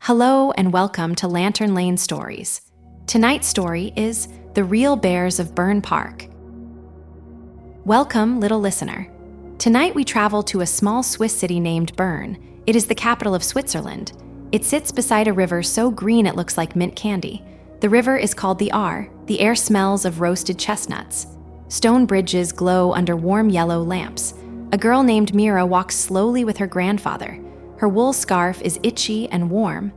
Hello and welcome to Lantern Lane Stories. Tonight's story is The Real Bears of Bern Park. Welcome, little listener. Tonight we travel to a small Swiss city named Bern. It is the capital of Switzerland. It sits beside a river so green it looks like mint candy. The river is called the Aare. The air smells of roasted chestnuts. Stone bridges glow under warm yellow lamps. A girl named Mira walks slowly with her grandfather. Her wool scarf is itchy and warm.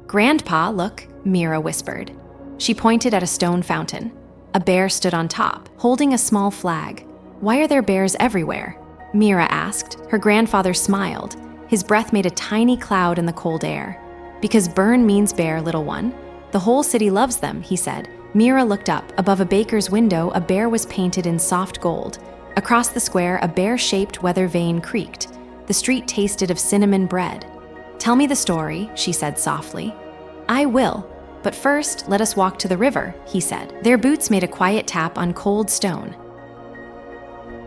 "Grandpa, look," Mira whispered. She pointed at a stone fountain. A bear stood on top, holding a small flag. "Why are there bears everywhere?" Mira asked. Her grandfather smiled. His breath made a tiny cloud in the cold air. "Because Bern means bear, little one. The whole city loves them," he said. Mira looked up. Above a baker's window, a bear was painted in soft gold. Across the square, a bear-shaped weather vane creaked. The street tasted of cinnamon bread. "Tell me the story," she said softly. "I will, but first let us walk to the river," he said. Their boots made a quiet tap on cold stone.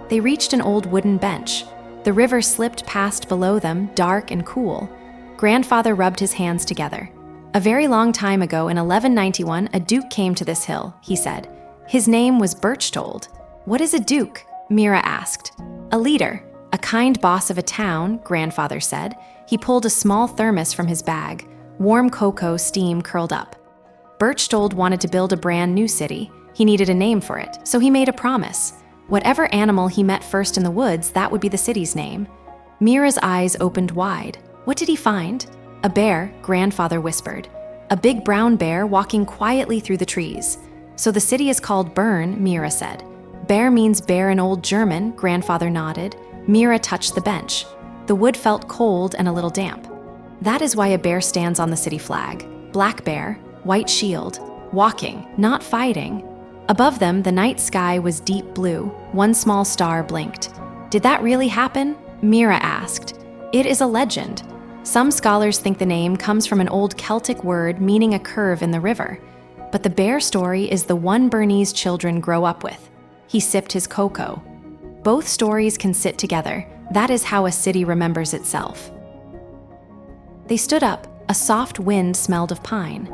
They reached an old wooden bench. The river slipped past below them, dark and cool. Grandfather rubbed his hands together. "A very long time ago, in 1191, a duke came to this hill," he said. "His name was Berchtold." "What is a duke?" Mira asked. "A leader. A kind boss of a town," Grandfather said. He pulled a small thermos from his bag. Warm cocoa steam curled up. Berchtold wanted to build a brand new city. He needed a name for it, so he made a promise. Whatever animal he met first in the woods, that would be the city's name. Mira's eyes opened wide. "What did he find?" "A bear," Grandfather whispered. "A big brown bear walking quietly through the trees." "So the city is called Bern," Mira said. "Bear means bear in Old German," Grandfather nodded. Mira touched the bench. The wood felt cold and a little damp. "That is why a bear stands on the city flag. Black bear, white shield, walking, not fighting." Above them, the night sky was deep blue. One small star blinked. "Did that really happen?" Mira asked. "It is a legend. Some scholars think the name comes from an old Celtic word meaning a curve in the river. But the bear story is the one Bernese children grow up with." He sipped his cocoa. "Both stories can sit together. That is how a city remembers itself." They stood up. A soft wind smelled of pine.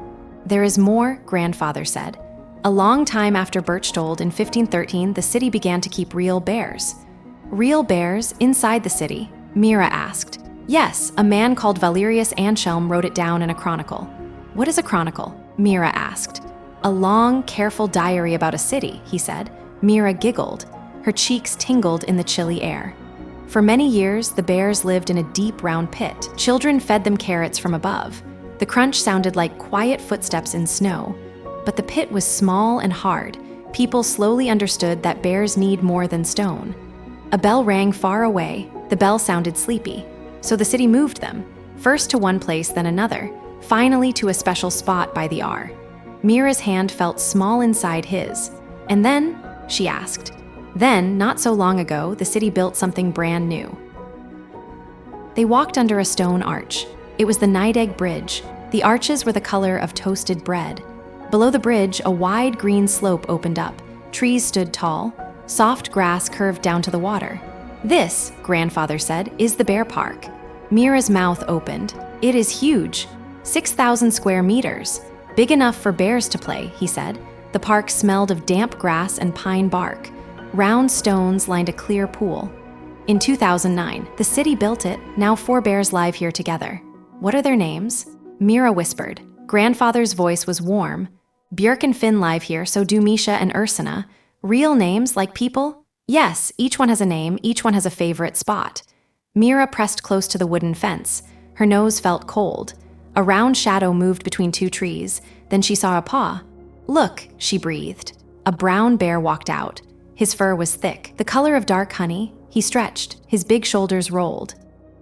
"There is more," Grandfather said. "A long time after Berchtold in 1513, the city began to keep real bears." "Real bears inside the city?" Mira asked. "Yes, a man called Valerius Anselm wrote it down in a chronicle." "What is a chronicle?" Mira asked. "A long, careful diary about a city," he said. Mira giggled. Her cheeks tingled in the chilly air. "For many years, the bears lived in a deep round pit. Children fed them carrots from above. The crunch sounded like quiet footsteps in snow. But the pit was small and hard. People slowly understood that bears need more than stone." A bell rang far away. The bell sounded sleepy. So the city moved them, first to one place, then another, finally to a special spot by the Aare. Mira's hand felt small inside his. "And then?" she asked. "Then, not so long ago, the city built something brand new." They walked under a stone arch. It was the Night-Egg Bridge. The arches were the color of toasted bread. Below the bridge, a wide green slope opened up. Trees stood tall. Soft grass curved down to the water. "This," Grandfather said, "is the bear park." Mira's mouth opened. "It is huge. 6,000 square meters. Big enough for bears to play," he said. The park smelled of damp grass and pine bark. Round stones lined a clear pool. In 2009, the city built it. Now 4 bears live here together. "What are their names?" Mira whispered. Grandfather's voice was warm. "Björk and Finn live here, so do Misha and Ursina." "Real names, like people?" "Yes, each one has a name, each one has a favorite spot." Mira pressed close to the wooden fence. Her nose felt cold. A round shadow moved between 2 trees. Then she saw a paw. "Look," she breathed. A brown bear walked out. His fur was thick, the color of dark honey. He stretched. His big shoulders rolled.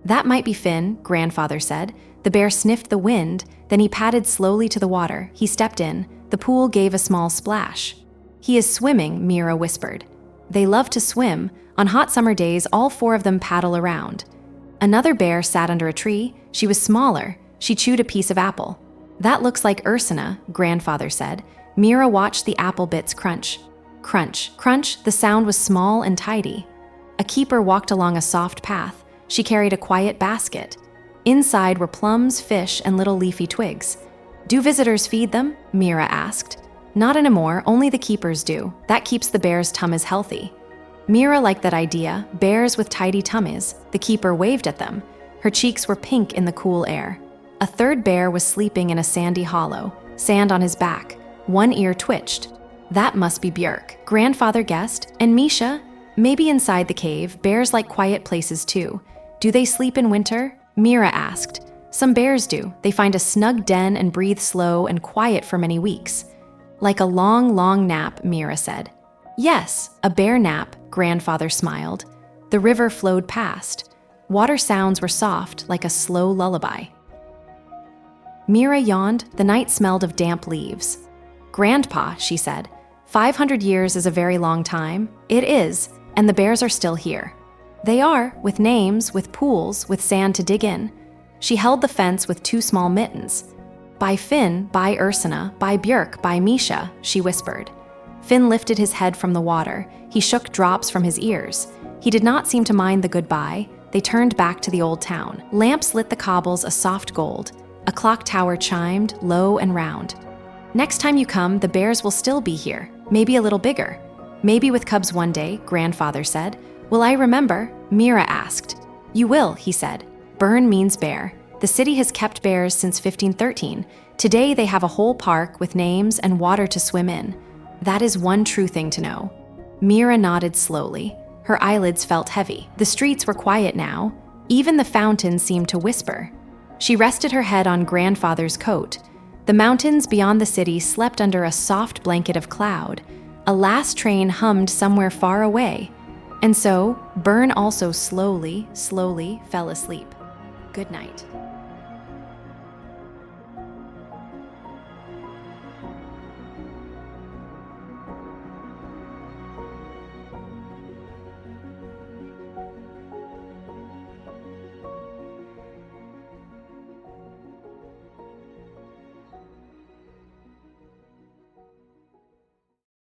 "That might be Finn," Grandfather said. The bear sniffed the wind, then he padded slowly to the water. He stepped in. The pool gave a small splash. "He is swimming," Mira whispered. "They love to swim. On hot summer days, all 4 of them paddle around." Another bear sat under a tree. She was smaller. She chewed a piece of apple. "That looks like Ursina," Grandfather said. Mira watched the apple bits crunch. Crunch, crunch, the sound was small and tidy. A keeper walked along a soft path. She carried a quiet basket. Inside were plums, fish, and little leafy twigs. "Do visitors feed them?" Mira asked. "Not anymore, only the keepers do. That keeps the bears' tummies healthy." Mira liked that idea, bears with tidy tummies. The keeper waved at them. Her cheeks were pink in the cool air. A third bear was sleeping in a sandy hollow, sand on his back. One ear twitched. "That must be Björk," grandfather guessed. "And Misha?" "Maybe inside the cave. Bears like quiet places too." "Do they sleep in winter?" Mira asked. "Some bears do. They find a snug den and breathe slow and quiet for many weeks." "Like a long, long nap," Mira said. "Yes, a bear nap," grandfather smiled. The river flowed past. Water sounds were soft, like a slow lullaby. Mira yawned. The night smelled of damp leaves. "Grandpa," she said, 500 years is a very long time." "It is, and the bears are still here." "They are, with names, with pools, with sand to dig in." She held the fence with 2 small mittens. "By Finn, by Ursina, by Björk, by Misha," she whispered. Finn lifted his head from the water. He shook drops from his ears. He did not seem to mind the goodbye. They turned back to the old town. Lamps lit the cobbles a soft gold. A clock tower chimed, low and round. "Next time you come, the bears will still be here, maybe a little bigger." "Maybe with cubs one day," grandfather said. "Will I remember?" Mira asked. "You will," he said. Bern means bear. The city has kept bears since 1513. Today they have a whole park with names and water to swim in. That is one true thing to know. Mira nodded slowly. Her eyelids felt heavy. The streets were quiet now. Even the fountain seemed to whisper. She rested her head on grandfather's coat. The mountains beyond the city slept under a soft blanket of cloud. A last train hummed somewhere far away. And so, Bern also slowly, slowly fell asleep. Good night.